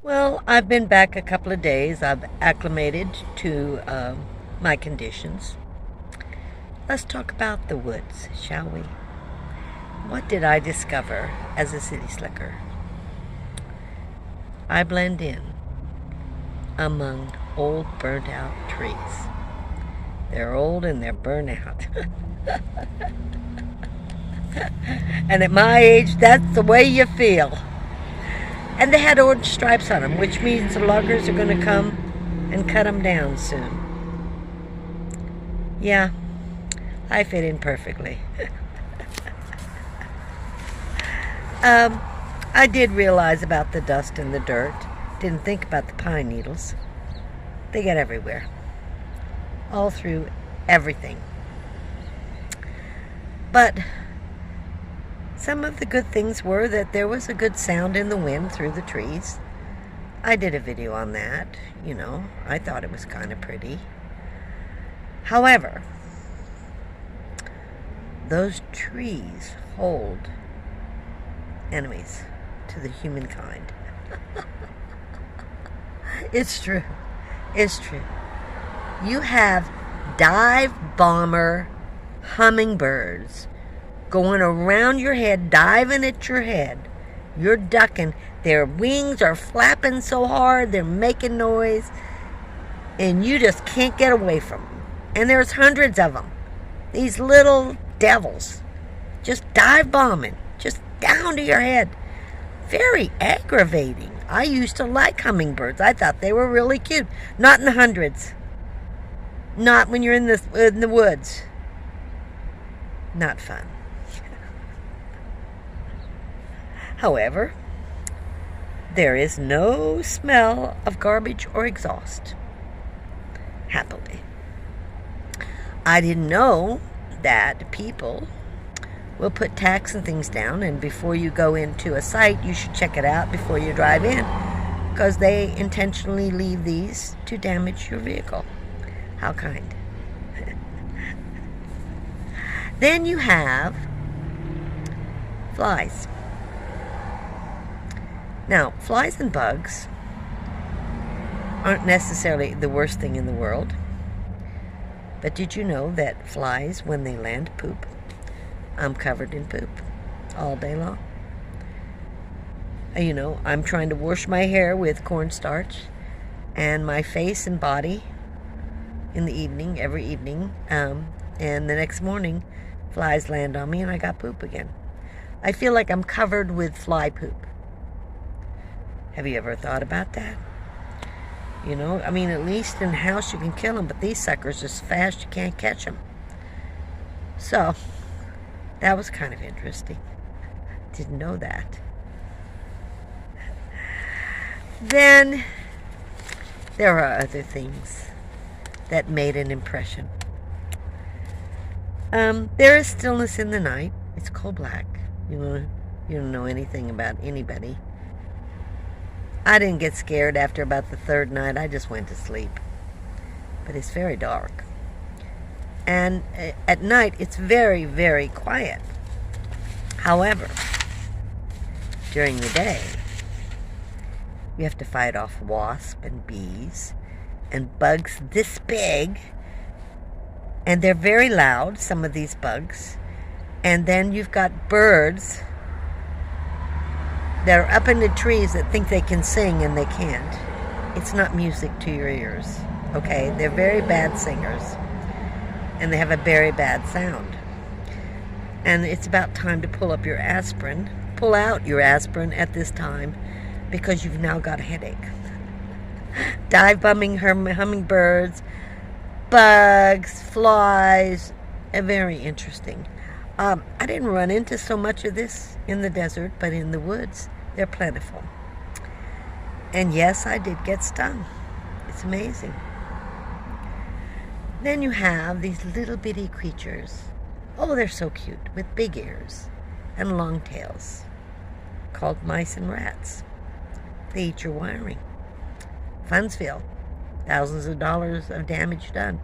Well, I've been back a couple of days. I've acclimated to my conditions. Let's talk about the woods, shall we? What did I discover as a city slicker? I blend in among old, burnt out trees. They're old and they're burnt out. And at my age, that's the way you feel. And they had orange stripes on them, which means the loggers are going to come and cut them down soon. Yeah, I fit in perfectly. I did realize about the dust and the dirt. Didn't think about the pine needles. They get everywhere. All through everything. But some of the good things were that there was a good sound in the wind through the trees. I did a video on that, I thought it was kind of pretty. However, those trees hold enemies to the humankind. It's true. It's true. You have dive bomber hummingbirds going around your head, diving at your head. You're ducking. Their wings are flapping so hard, they're making noise, and you just can't get away from them. And there's hundreds of them. These little devils just dive bombing, just down to your head. Very aggravating. I used to like hummingbirds. I thought they were really cute. Not in the hundreds. Not when you're in the woods. Not fun. However, there is no smell of garbage or exhaust. Happily. I didn't know that people will put tacks and things down, and before you go into a site, you should check it out before you drive in, because they intentionally leave these to damage your vehicle. How kind. Then you have flies. Now, flies and bugs aren't necessarily the worst thing in the world. But did you know that flies, when they land, poop? I'm covered in poop all day long. I'm trying to wash my hair with cornstarch, and my face and body in the evening, every evening, and the next morning, flies land on me and I got poop again. I feel like I'm covered with fly poop. Have you ever thought about that? At least in the house you can kill them, but these suckers are so fast you can't catch them. So, that was kind of interesting. Didn't know that. Then, there are other things that made an impression. There is stillness in the night. It's coal black. You don't know anything about anybody. I didn't get scared after about the third night. I just went to sleep. But it's very dark. And at night, it's very, very quiet. However, during the day, you have to fight off wasps and bees and bugs this big. And they're very loud, some of these bugs. And then you've got birds that are up in the trees that think they can sing and they can't. It's not music to your ears, okay? They're very bad singers, and they have a very bad sound. And it's about time to pull out your aspirin at this time, because you've now got a headache. Dive bombing hummingbirds, bugs, flies, very interesting. I didn't run into so much of this in the desert, but in the woods, they're plentiful. And yes, I did get stung. It's amazing. Then you have these little bitty creatures. Oh, they're so cute, with big ears and long tails, called mice and rats. They eat your wiring. Funsville, thousands of dollars of damage done.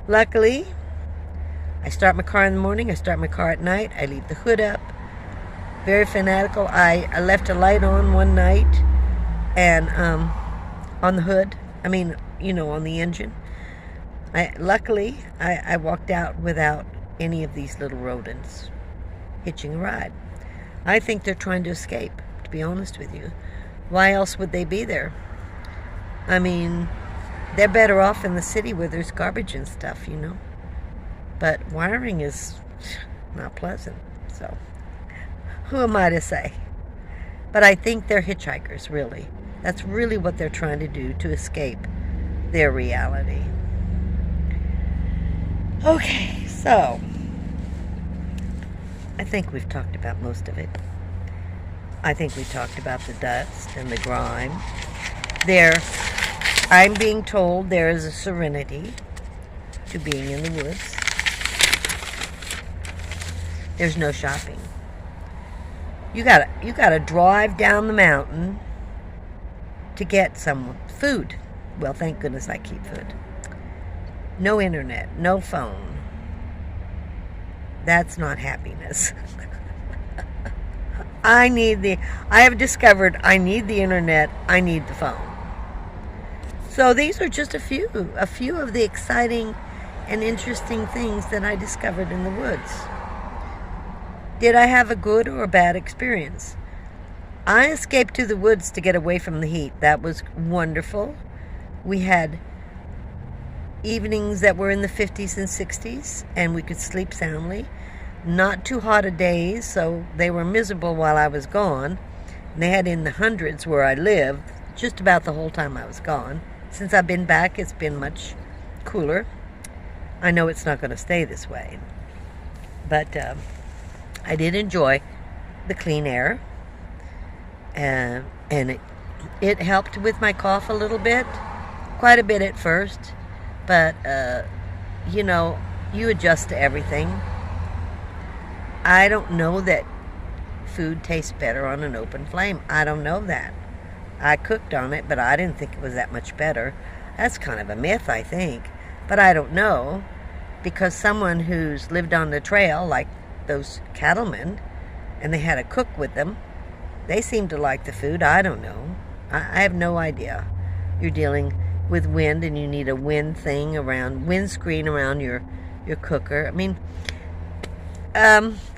Luckily, I start my car in the morning, I start my car at night, I leave the hood up. Very fanatical. I left a light on one night And on the hood, I mean, you know, on the engine. Luckily, I walked out without any of these little rodents hitching a ride. I think they're trying to escape, to be honest with you. Why else would they be there? I mean, they're better off in the city where there's garbage and stuff, you know. But wiring is not pleasant, so who am I to say? But I think they're hitchhikers, really. That's really what they're trying to do, to escape their reality. Okay, so I think we've talked about most of it. I think we talked about the dust and the grime. I'm being told there is a serenity to being in the woods. There's no shopping. You gotta drive down the mountain to get some food. Well, thank goodness I keep food. No internet, no phone. That's not happiness. I have discovered I need the internet, I need the phone. So these are just a few of the exciting and interesting things that I discovered in the woods. Did I have a good or a bad experience? I escaped to the woods to get away from the heat. That was wonderful. We had evenings that were in the 50s and 60s, and we could sleep soundly. Not too hot a days, so they were miserable while I was gone. And they had in the hundreds where I lived just about the whole time I was gone. Since I've been back, it's been much cooler. I know it's not going to stay this way. But I did enjoy the clean air. And it helped with my cough a little bit. Quite a bit at first. But, you know, you adjust to everything. I don't know that food tastes better on an open flame. I don't know that. I cooked on it, but I didn't think it was that much better. That's kind of a myth, I think. But I don't know, because someone who's lived on the trail, like those cattlemen, and they had a cook with them, they seem to like the food. I don't know. I have no idea. You're dealing with wind, and you need a windscreen around your cooker. I mean,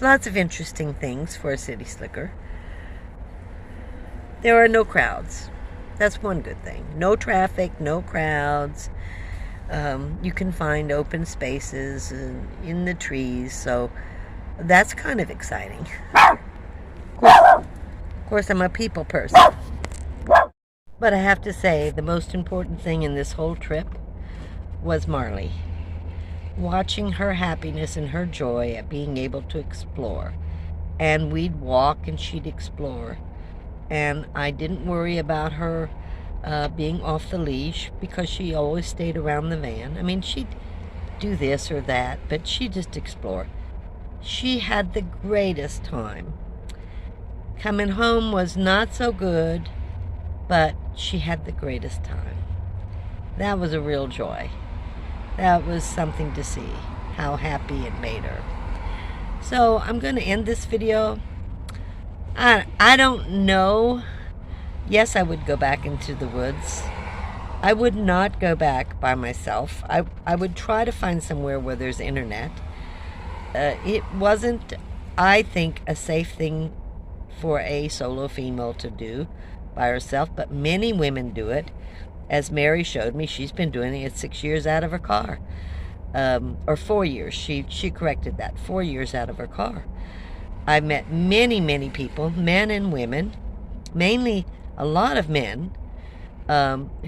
lots of interesting things for a city slicker. There are no crowds. That's one good thing. No traffic, no crowds. You can find open spaces in the trees, so that's kind of exciting. Of course, I'm a people person. But I have to say, the most important thing in this whole trip was Marley. Watching her happiness and her joy at being able to explore. And we'd walk and she'd explore. And I didn't worry about her being off the leash, because she always stayed around the van. I mean, she'd do this or that, but she just explored. She had the greatest time. Coming home was not so good, but she had the greatest time. That was a real joy. That was something to see, how happy it made her. So I'm going to end this video. I don't know. Yes, I would go back into the woods. I would not go back by myself. I would try to find somewhere where there's internet. It wasn't, I think, a safe thing for a solo female to do by herself, but many women do it. As Mary showed me, she's been doing it 6 years out of her car. Or 4 years. She corrected that. 4 years out of her car. I've met many, many people, men and women, mainly a lot of men,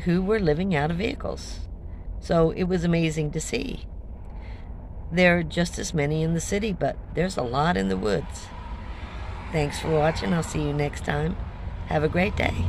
who were living out of vehicles. So it was amazing to see. There are just as many in the city, but there's a lot in the woods. Thanks for watching. I'll see you next time. Have a great day.